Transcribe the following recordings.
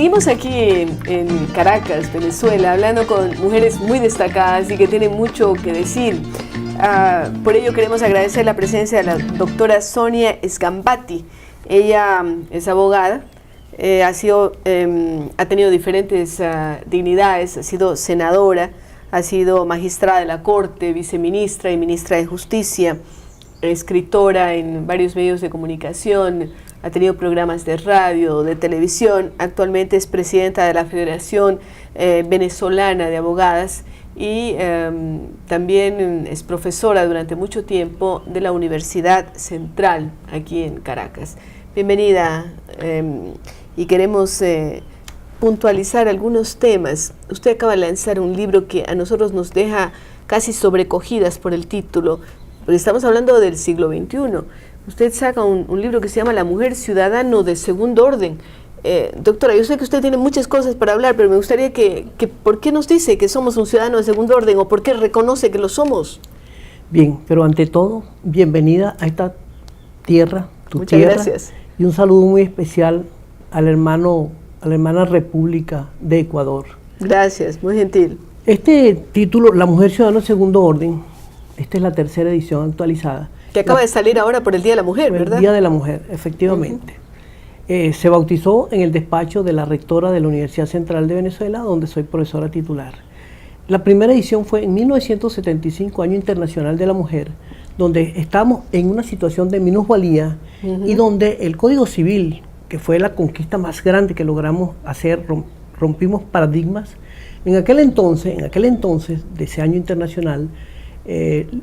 Seguimos aquí en Caracas, Venezuela, hablando con mujeres muy destacadas y que tienen mucho que decir. Por ello queremos agradecer la presencia de la doctora Sonia Scambati. Ella es abogada, ha tenido diferentes dignidades, ha sido senadora, ha sido magistrada de la Corte, viceministra y ministra de Justicia, escritora en varios medios de comunicación, ha tenido programas de radio, de televisión, actualmente es presidenta de la Federación Venezolana de Abogadas y también es profesora durante mucho tiempo de la Universidad Central aquí en Caracas. Bienvenida y queremos puntualizar algunos temas. Usted acaba de lanzar un libro que a nosotros nos deja casi sobrecogidas por el título, porque estamos hablando del siglo XXI. Usted saca un libro que se llama La mujer ciudadano de segundo orden. Doctora, yo sé que usted tiene muchas cosas para hablar, pero me gustaría que ¿por qué nos dice que somos un ciudadano de segundo orden o por qué reconoce que lo somos? Bien, pero ante todo, bienvenida a esta tierra, tu Muchas tierra. Gracias. Y un saludo muy especial a la hermana República de Ecuador. Gracias, muy gentil. Este título, La mujer ciudadana de segundo orden, esta es la tercera edición actualizada. Que acaba de salir ahora por el Día de la Mujer, ¿verdad? El Día de la Mujer, efectivamente. Se bautizó en el despacho de la rectora de la Universidad Central de Venezuela, donde soy profesora titular. La primera edición fue en 1975, Año Internacional de la Mujer, donde estamos en una situación de minusvalía y donde el Código Civil, que fue la conquista más grande que logramos hacer, rompimos paradigmas. En aquel entonces de ese año internacional,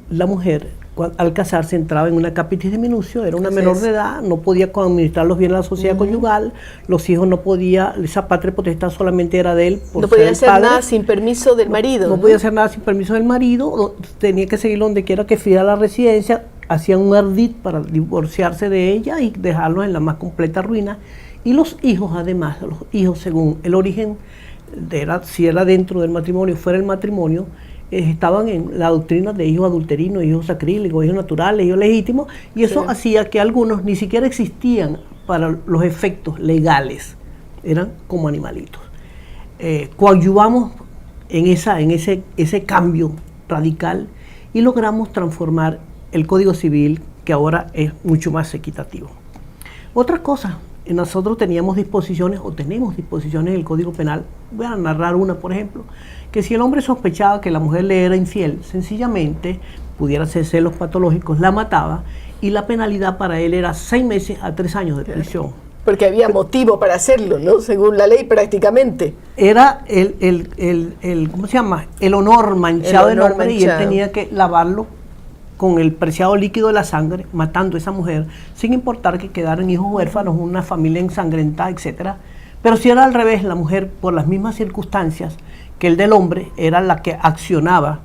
la mujer al casarse entraba en una capitis de minucio, era una menor de edad, no podía administrar los bienes de la sociedad conyugal, los hijos no podía, esa patria potestad solamente era de él. No podía hacer nada sin permiso del marido. No podía hacer nada sin permiso del marido, tenía que seguir donde quiera que fuera la residencia, hacían un ardid para divorciarse de ella y dejarlos en la más completa ruina. Y los hijos, además, según el origen, si era dentro del matrimonio, fuera el matrimonio, estaban en la doctrina de hijos adulterinos, hijos sacrílegos, hijos naturales, hijos legítimos, y eso hacía que algunos ni siquiera existían para los efectos legales, eran como animalitos. Coadyuvamos en ese cambio radical y logramos transformar el Código Civil, que ahora es mucho más equitativo. Otra cosa, nosotros teníamos disposiciones, o tenemos disposiciones en el Código Penal, voy a narrar una, por ejemplo, que si el hombre sospechaba que la mujer le era infiel, sencillamente, pudiera ser celos patológicos, la mataba, y la penalidad para él era 6 meses a 3 años de prisión. Porque había motivo para hacerlo, ¿no? Según la ley, prácticamente. Era ¿cómo se llama? El honor manchado del hombre, y él tenía que lavarlo con el preciado líquido de la sangre, matando a esa mujer, sin importar que quedaran hijos huérfanos, una familia ensangrentada, etc. Pero si era al revés, la mujer, por las mismas circunstancias que el del hombre, era la que accionaba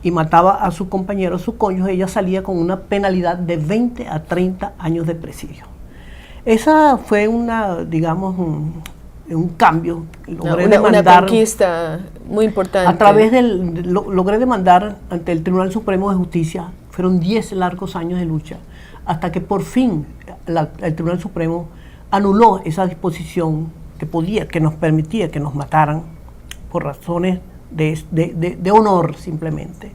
y mataba a su compañero, a su cónyuge, ella salía con una penalidad de 20 a 30 años de presidio. Esa fue un cambio. Una conquista muy importante. A través logré demandar ante el Tribunal Supremo de Justicia. Fueron 10 largos años de lucha, hasta que por fin el Tribunal Supremo anuló esa disposición que nos permitía que nos mataran por razones de honor simplemente.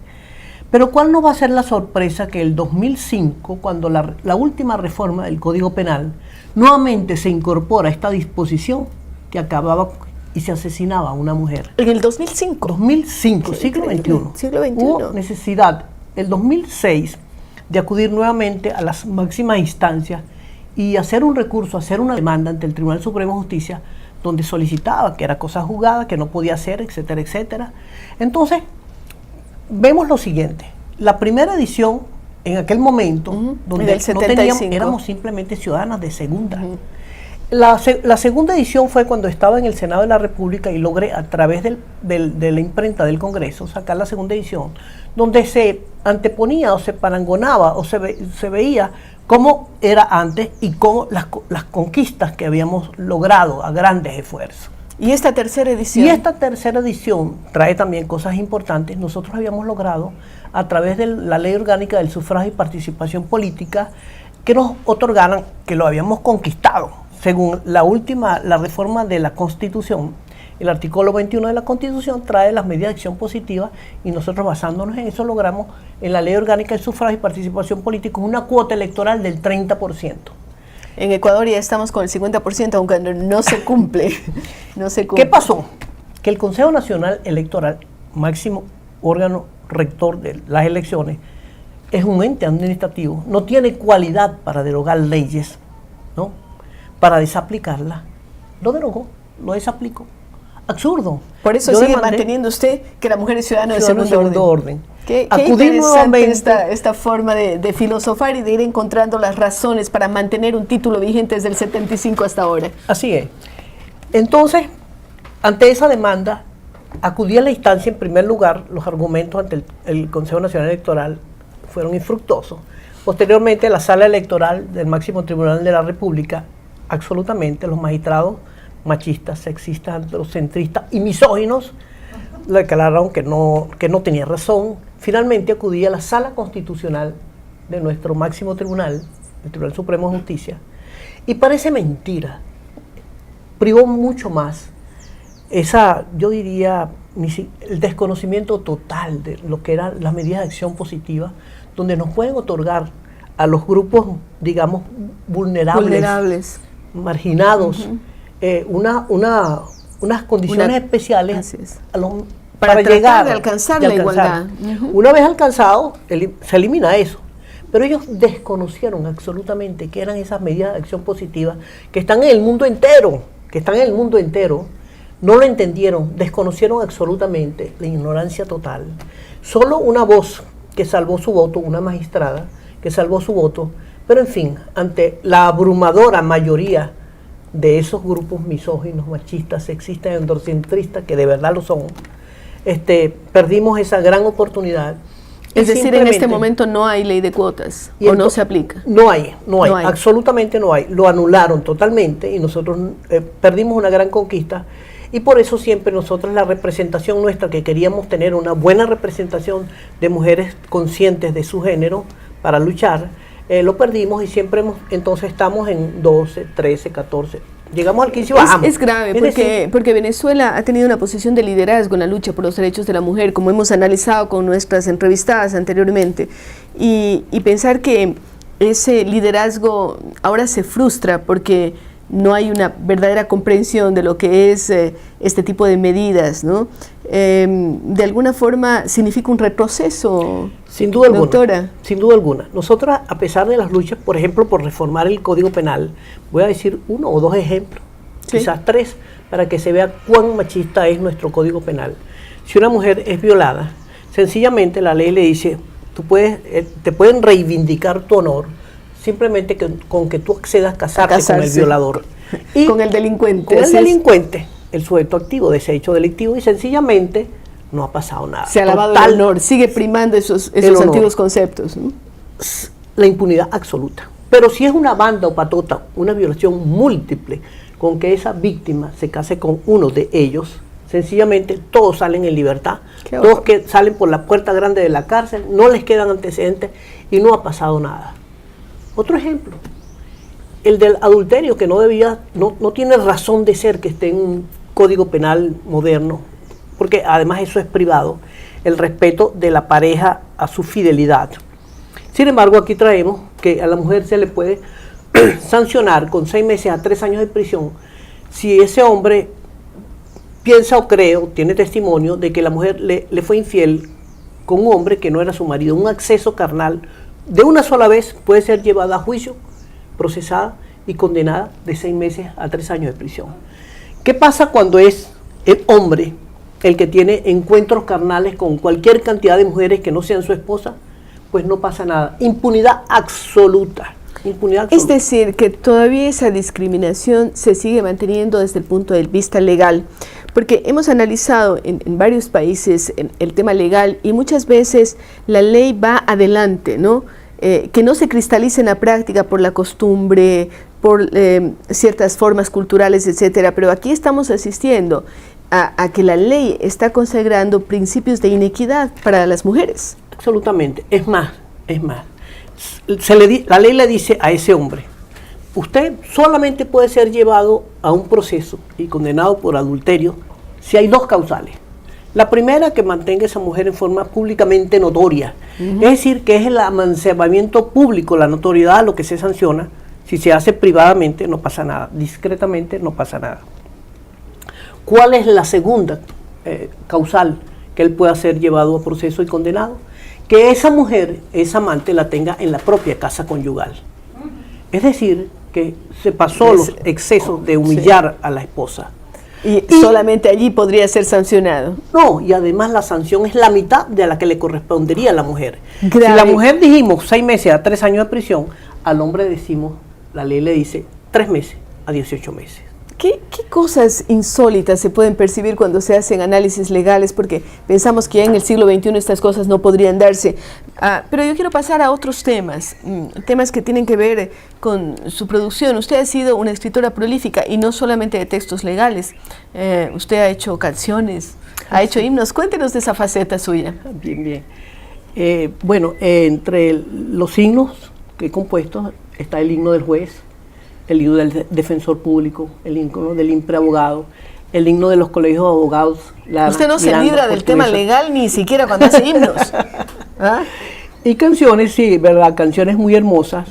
Pero ¿cuál no va a ser la sorpresa que el 2005, cuando la última reforma del Código Penal, nuevamente se incorpora esta disposición que acababa y se asesinaba a una mujer? ¿En el 2005? 2005, siglo XXI. Hubo necesidad, el 2006, de acudir nuevamente a las máximas instancias y hacer un recurso, hacer una demanda ante el Tribunal Supremo de Justicia, donde solicitaba que era cosa juzgada, que no podía hacer, etcétera, etcétera. Entonces, vemos lo siguiente. La primera edición, en aquel momento, donde no teníamos, éramos simplemente ciudadanas de segunda. La segunda edición fue cuando estaba en el Senado de la República y logré, a través de la imprenta del Congreso, sacar la segunda edición, donde se anteponía o se parangonaba o se veía cómo era antes y cómo las conquistas que habíamos logrado a grandes esfuerzos. ¿Y esta tercera edición? Y esta tercera edición trae también cosas importantes. Nosotros habíamos logrado, a través de la Ley Orgánica del Sufragio y Participación Política, que nos otorgaran, que lo habíamos conquistado, según la reforma de la Constitución, el artículo 21 de la Constitución trae las medidas de acción positiva y nosotros basándonos en eso logramos en la Ley Orgánica del Sufragio y Participación Política una cuota electoral del 30%. En Ecuador ya estamos con el 50%, aunque no se cumple. No se cumple. ¿Qué pasó? Que el Consejo Nacional Electoral, máximo órgano rector de las elecciones, es un ente administrativo, no tiene cualidad para derogar leyes, ¿no? Para desaplicarlas. Lo derogó, lo desaplicó. Absurdo. Por eso sigue manteniendo usted que la mujer es ciudadana de segundo orden. Qué interesante esta forma de filosofar y de ir encontrando las razones para mantener un título vigente desde el 75 hasta ahora. Así es. Entonces, ante esa demanda, acudí a la instancia en primer lugar, los argumentos ante el Consejo Nacional Electoral fueron infructuosos. Posteriormente, la sala electoral del máximo tribunal de la República, absolutamente los magistrados machistas, sexistas, androcentristas y misóginos le declararon que no tenía razón. Finalmente acudí a la sala constitucional de nuestro máximo tribunal, el Tribunal Supremo de Justicia, y parece mentira, privó mucho más yo diría, el desconocimiento total de lo que eran las medidas de acción positiva, donde nos pueden otorgar a los grupos, digamos, vulnerables. Marginados, unas condiciones especiales para llegar a alcanzar la igualdad. Una vez alcanzado, se elimina eso. Pero ellos desconocieron absolutamente qué eran esas medidas de acción positiva que están en el mundo entero, no lo entendieron, desconocieron absolutamente, la ignorancia total. Solo una voz que salvó su voto, una magistrada que salvó su voto, pero en fin, ante la abrumadora mayoría de esos grupos misóginos, machistas, sexistas y androcentristas, que de verdad lo son, perdimos esa gran oportunidad. Es decir, en este momento no hay ley de cuotas, o no se aplica. No hay, absolutamente no hay. Lo anularon totalmente y nosotros perdimos una gran conquista. Y por eso siempre nosotros la representación nuestra, que queríamos tener una buena representación de mujeres conscientes de su género para luchar, lo perdimos y siempre entonces estamos en 12, 13, 14. Llegamos al 15 y bajamos. Es grave porque Venezuela ha tenido una posición de liderazgo en la lucha por los derechos de la mujer, como hemos analizado con nuestras entrevistadas anteriormente, y pensar que ese liderazgo ahora se frustra porque no hay una verdadera comprensión de lo que es este tipo de medidas, ¿no? De alguna forma significa un retroceso. Sin duda alguna, doctora. Sin duda alguna. Nosotros, a pesar de las luchas, por ejemplo, por reformar el Código Penal, voy a decir 1 o 2 ejemplos, quizás 3, para que se vea cuán machista es nuestro Código Penal. Si una mujer es violada, sencillamente la ley le dice, te pueden reivindicar tu honor, simplemente con que tú accedas a casarte con el violador. Y con el delincuente. Con el delincuente, el sujeto activo de ese hecho delictivo, y sencillamente no ha pasado nada. Se ha lavado el honor, sigue primando esos antiguos conceptos, ¿no? La impunidad absoluta. Pero si es una banda o patota, una violación múltiple, con que esa víctima se case con uno de ellos, sencillamente todos salen en libertad, todos que salen por la puerta grande de la cárcel, no les quedan antecedentes y no ha pasado nada. Otro ejemplo, el del adulterio, que no tiene razón de ser que esté en un código penal moderno, porque además eso es privado, el respeto de la pareja a su fidelidad. Sin embargo, aquí traemos que a la mujer se le puede sancionar con 6 meses a 3 años de prisión si ese hombre piensa o cree o tiene testimonio de que la mujer le fue infiel con un hombre que no era su marido. Un acceso carnal de una sola vez puede ser llevada a juicio, procesada y condenada de 6 meses a 3 años de prisión. ¿Qué pasa cuando es el hombre el que tiene encuentros carnales con cualquier cantidad de mujeres que no sean su esposa? Pues no pasa nada. Impunidad absoluta. Impunidad absoluta. Es decir, que todavía esa discriminación se sigue manteniendo desde el punto de vista legal, porque hemos analizado en varios países el tema legal y muchas veces la ley va adelante, ¿no? Que no se cristaliza en la práctica por la costumbre, por ciertas formas culturales, etcétera, pero aquí estamos asistiendo a que la ley está consagrando principios de inequidad para las mujeres. Absolutamente. Es más. La ley le dice a ese hombre, usted solamente puede ser llevado a un proceso y condenado por adulterio si hay dos causales. La primera, que mantenga a esa mujer en forma públicamente notoria. Es decir, que es el amancebamiento público, la notoriedad, lo que se sanciona. Si se hace privadamente, no pasa nada. Discretamente, no pasa nada. ¿Cuál es la segunda causal que él pueda ser llevado a proceso y condenado? Que esa mujer, esa amante, la tenga en la propia casa conyugal. Es decir, que se pasó los excesos de humillar a la esposa. Y solamente allí podría ser sancionado. No, y además la sanción es la mitad de la que le correspondería a la mujer. Grave. Si la mujer dijimos 6 meses a 3 años de prisión, al hombre decimos, la ley le dice 3 meses a 18 meses. ¿Qué cosas insólitas se pueden percibir cuando se hacen análisis legales? Porque pensamos que ya en el siglo XXI estas cosas no podrían darse. Pero yo quiero pasar a otros temas, temas que tienen que ver con su producción. Usted ha sido una escritora prolífica y no solamente de textos legales. Usted ha hecho canciones, ha hecho himnos. Cuéntenos de esa faceta suya. Bien, bien. Bueno, entre los himnos que he compuesto está el himno del juez, el himno del defensor público, el himno del impreabogado, el himno de los colegios de abogados. Usted no se libra del tema legal ni siquiera cuando hace himnos. ¿Ah? Y canciones, sí, verdad, canciones muy hermosas,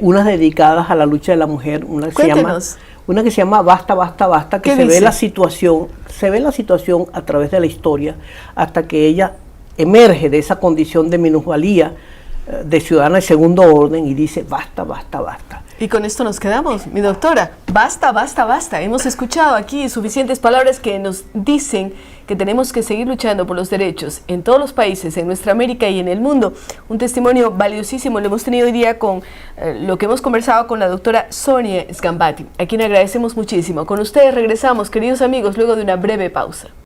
unas dedicadas a la lucha de la mujer, una que se llama Basta, Basta, Basta, que se ve la situación a través de la historia hasta que ella emerge de esa condición de minusvalía, de ciudadana de segundo orden, y dice basta, basta, basta. Y con esto nos quedamos, mi doctora. Basta, basta, basta. Hemos escuchado aquí suficientes palabras que nos dicen que tenemos que seguir luchando por los derechos en todos los países, en nuestra América y en el mundo. Un testimonio valiosísimo lo hemos tenido hoy día con lo que hemos conversado con la doctora Sonia Sgambati, a quien agradecemos muchísimo. Con ustedes regresamos, queridos amigos, luego de una breve pausa.